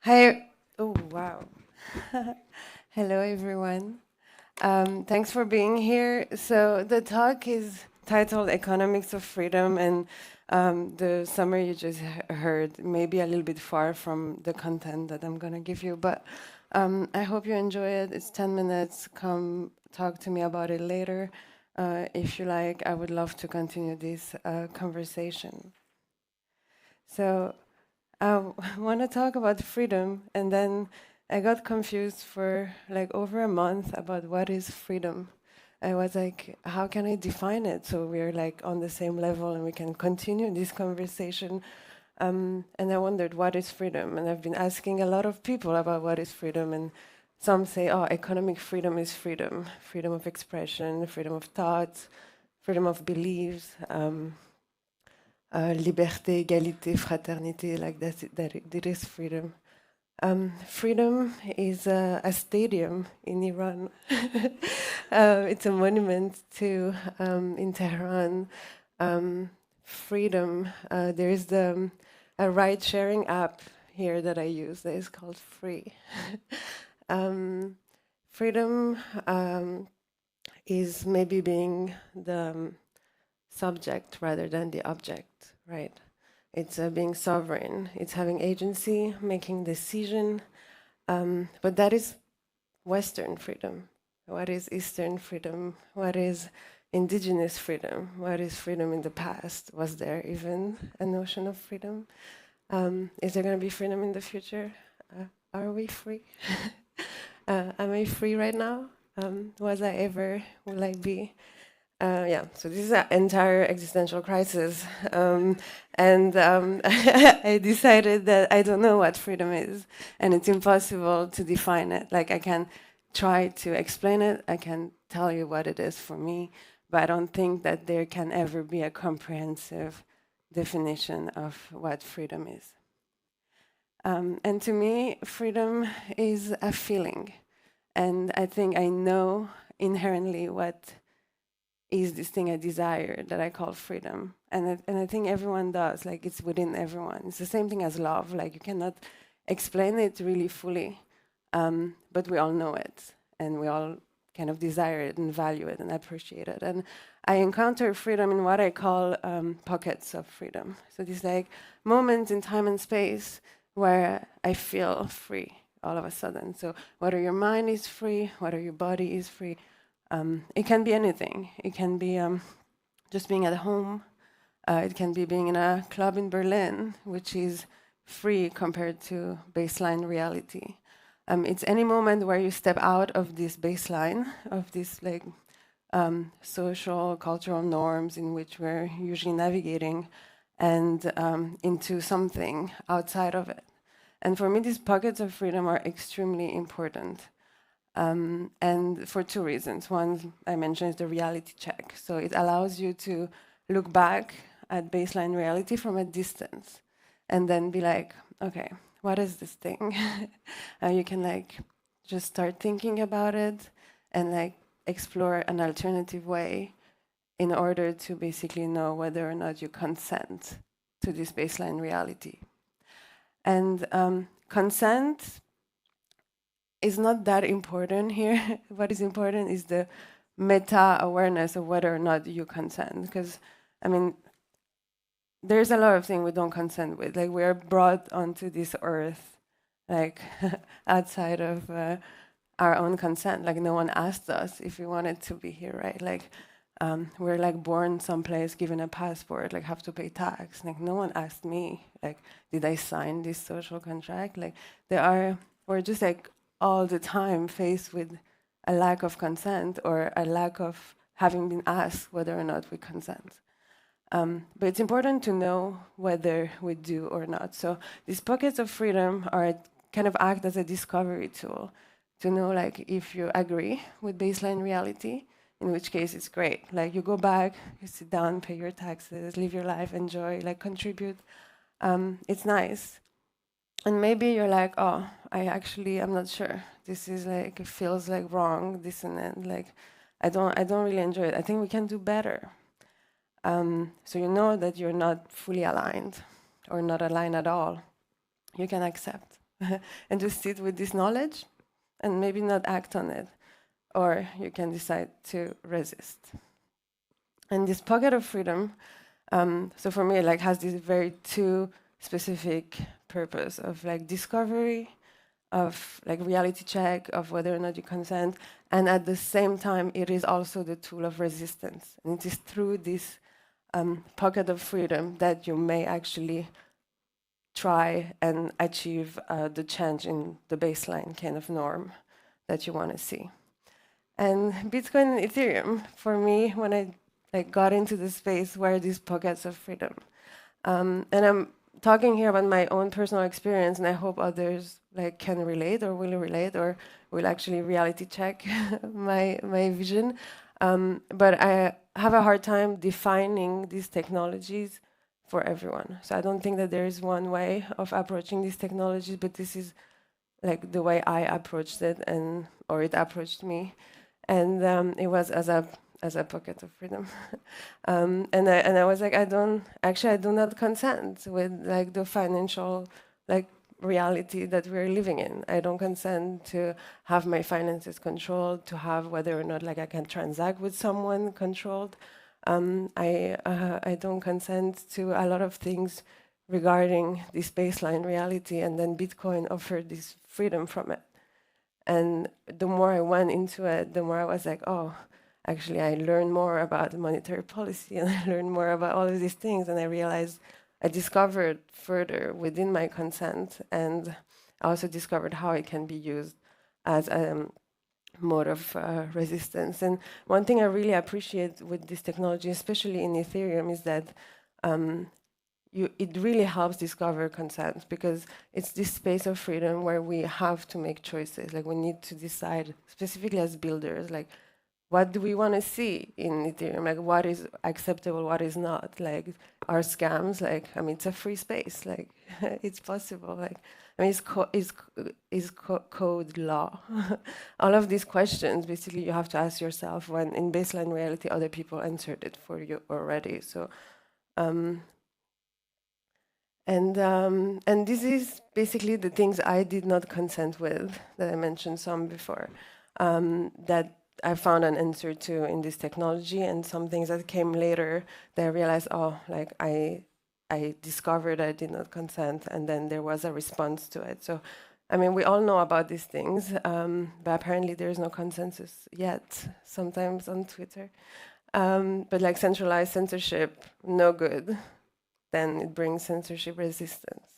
Hi. Oh, wow. Hello, everyone. Thanks for being here. So, the talk is titled Economics of Freedom, and the summary you just heard may be a little bit far from the content that I'm going to give you, but I hope you enjoy it. It's 10 minutes. Come talk to me about it later. If you like, I would love to continue this conversation. So, I want to talk about freedom, and then I got confused for like over a month about what is freedom. I was like, how can I define it so we're like on the same level and we can continue this conversation? And I wondered, what is freedom? And I've been asking a lot of people about what is freedom, and some say, oh, economic freedom is freedom, freedom of expression, freedom of thought, freedom of beliefs. Liberté, égalité, fraternité, like that is freedom. Freedom is a stadium in Iran. It's a monument to in Tehran. Freedom. There is a ride-sharing app here that I use that is called Free. Freedom is maybe being the subject rather than the object, right? It's being sovereign. It's having agency, making decision. But that is Western freedom. What is Eastern freedom? What is indigenous freedom? What is freedom in the past? Was there even a notion of freedom? Is there going to be freedom in the future? Are we free? Am I free right now? Was I ever? Will I be? Yeah, so this is an entire existential crisis. And I decided that I don't know what freedom is, and it's impossible to define it. Like, I can try to explain it, I can tell you what it is for me, but I don't think that there can ever be a comprehensive definition of what freedom is. And to me, freedom is a feeling. And I think I know inherently what is this thing I desire that I call freedom. And I think everyone does, like it's within everyone. It's the same thing as love, like you cannot explain it really fully, but we all know it and we all kind of desire it and value it and appreciate it. And I encounter freedom in what I call pockets of freedom. So these like moments in time and space where I feel free all of a sudden. So whether your mind is free, whether your body is free, it can be anything. It can be just being at home. It can be being in a club in Berlin, which is free compared to baseline reality. It's any moment where you step out of this baseline, of this like social, cultural norms in which we're usually navigating, and into something outside of it. And for me, these pockets of freedom are extremely important. And for two reasons. One, I mentioned, is the reality check. So it allows you to look back at baseline reality from a distance and then be like, okay, what is this thing? You can like just start thinking about it and like explore an alternative way in order to basically know whether or not you consent to this baseline reality. And consent is not that important here. What is important is the meta awareness of whether or not you consent. Because, I mean, there's a lot of things we don't consent with. Like, we're brought onto this earth, like, outside of our own consent. Like, no one asked us if we wanted to be here, right? Like, we're like born someplace, given a passport, like have to pay tax. Like, no one asked me, like, did I sign this social contract? Like, we're just like all the time faced with a lack of consent or a lack of having been asked whether or not we consent. But it's important to know whether we do or not. So these pockets of freedom are kind of act as a discovery tool to know like if you agree with baseline reality, in which case it's great. Like you go back, you sit down, pay your taxes, live your life, enjoy, like contribute. It's nice. And maybe you're like, oh, I'm not sure. This is like, it feels like wrong, dissonant. Like, I don't really enjoy it. I think we can do better. So you know that you're not fully aligned or not aligned at all. You can accept, and just sit with this knowledge and maybe not act on it, or you can decide to resist. And this pocket of freedom, so for me, it like has this very two specific purpose of like discovery, of like reality check of whether or not you consent, and at the same time, it is also the tool of resistance. And it is through this pocket of freedom that you may actually try and achieve the change in the baseline kind of norm that you want to see. And Bitcoin and Ethereum, for me, when I like got into the space, were these pockets of freedom. And I'm talking here about my own personal experience, and I hope others like can relate or will actually reality check my vision. But I have a hard time defining these technologies for everyone. So I don't think that there is one way of approaching these technologies, but this is like the way I approached it, or it approached me, and it was as a pocket of freedom. And I was like, I do not consent with like the financial like reality that we're living in. I don't consent to have my finances controlled, to have whether or not like I can transact with someone controlled. I don't consent to a lot of things regarding this baseline reality, and then Bitcoin offered this freedom from it. And the more I went into it, the more I was like, oh, actually, I learned more about monetary policy, and I learned more about all of these things, and I realized I discovered further within my consent, and I also discovered how it can be used as a mode of resistance. And one thing I really appreciate with this technology, especially in Ethereum, is that it really helps discover consent, because it's this space of freedom where we have to make choices. Like we need to decide, specifically as builders, like what do we want to see in Ethereum? Like what is acceptable, what is not? Like are scams? Like I mean, it's a free space. Like it's possible. Like I mean, is code law? All of these questions, basically, you have to ask yourself when in baseline reality, other people answered it for you already. So. And this is basically the things I did not consent with, that I mentioned some before, that I found an answer to in this technology, and some things that came later that I realized, oh, like I discovered I did not consent, and then there was a response to it. So, I mean, we all know about these things, but apparently there is no consensus yet, sometimes on Twitter. But like centralized censorship, no good. Then it brings censorship resistance.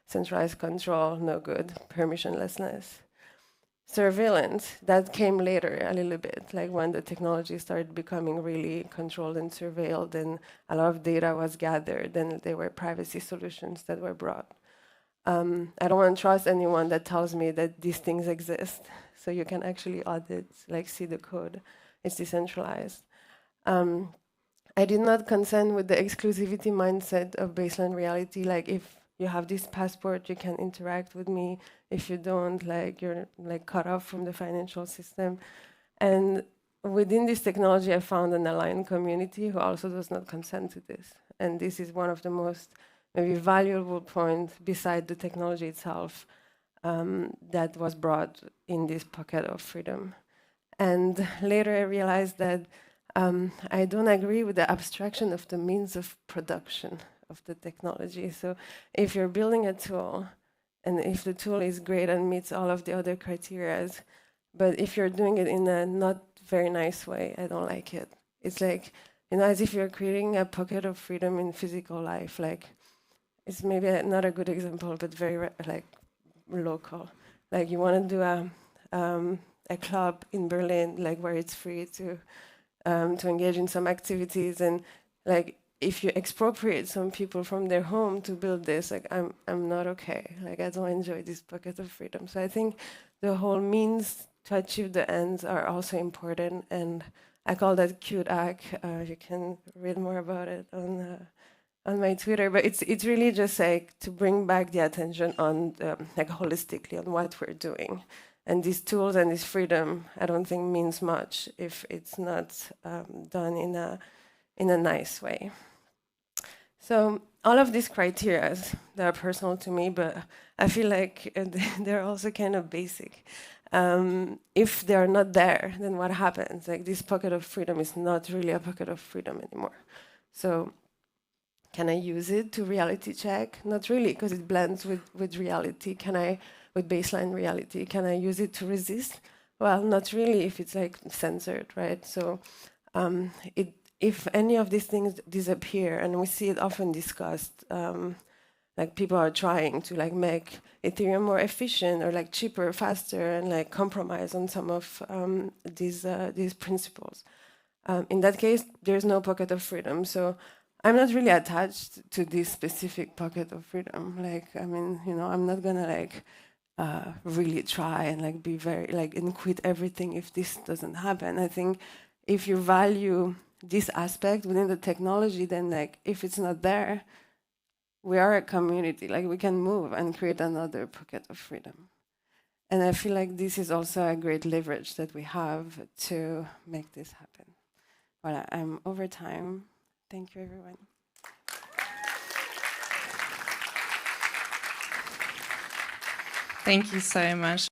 Centralized control, no good. Permissionlessness. Surveillance, that came later a little bit, like when the technology started becoming really controlled and surveilled, and a lot of data was gathered, then there were privacy solutions that were brought. I don't want to trust anyone that tells me that these things exist, so you can actually audit, like see the code. It's decentralized. I did not consent with the exclusivity mindset of baseline reality. Like if you have this passport, you can interact with me. If you don't, like you're like cut off from the financial system. And within this technology, I found an aligned community who also does not consent to this. And this is one of the most maybe valuable points beside the technology itself that was brought in this pocket of freedom. And later I realized that I don't agree with the abstraction of the means of production of the technology. So if you're building a tool, and if the tool is great and meets all of the other criteria, but if you're doing it in a not very nice way, I don't like it. It's like, you know, as if you're creating a pocket of freedom in physical life. Like, it's maybe not a good example, but very like local. Like you want to do a club in Berlin, like where it's free to engage in some activities, and like if you expropriate some people from their home to build this, like I'm not okay. Like I don't enjoy this pocket of freedom. So I think the whole means to achieve the ends are also important, and I call that cute act. You can read more about it on my Twitter, but it's really just like to bring back the attention on like holistically on what we're doing. And these tools and this freedom, I don't think means much if it's not done in a nice way. So all of these criteria, they are personal to me, but I feel like they're also kind of basic. If they're not there, then what happens? Like this pocket of freedom is not really a pocket of freedom anymore. So can I use it to reality check? Not really, because it blends with reality. With baseline reality, can I use it to resist? Well, not really if it's like censored, right? So if any of these things disappear, and we see it often discussed, like people are trying to like make Ethereum more efficient or like cheaper, faster, and like compromise on some of these principles. In that case, there's no pocket of freedom. So I'm not really attached to this specific pocket of freedom. Like, I mean, I'm not gonna like really try and like be very like and quit everything if this doesn't happen. I think if you value this aspect within the technology, then like if it's not there, we are a community. Like we can move and create another pocket of freedom. And I feel like this is also a great leverage that we have to make this happen. Voilà, I'm over time. Thank you, everyone. Thank you so much.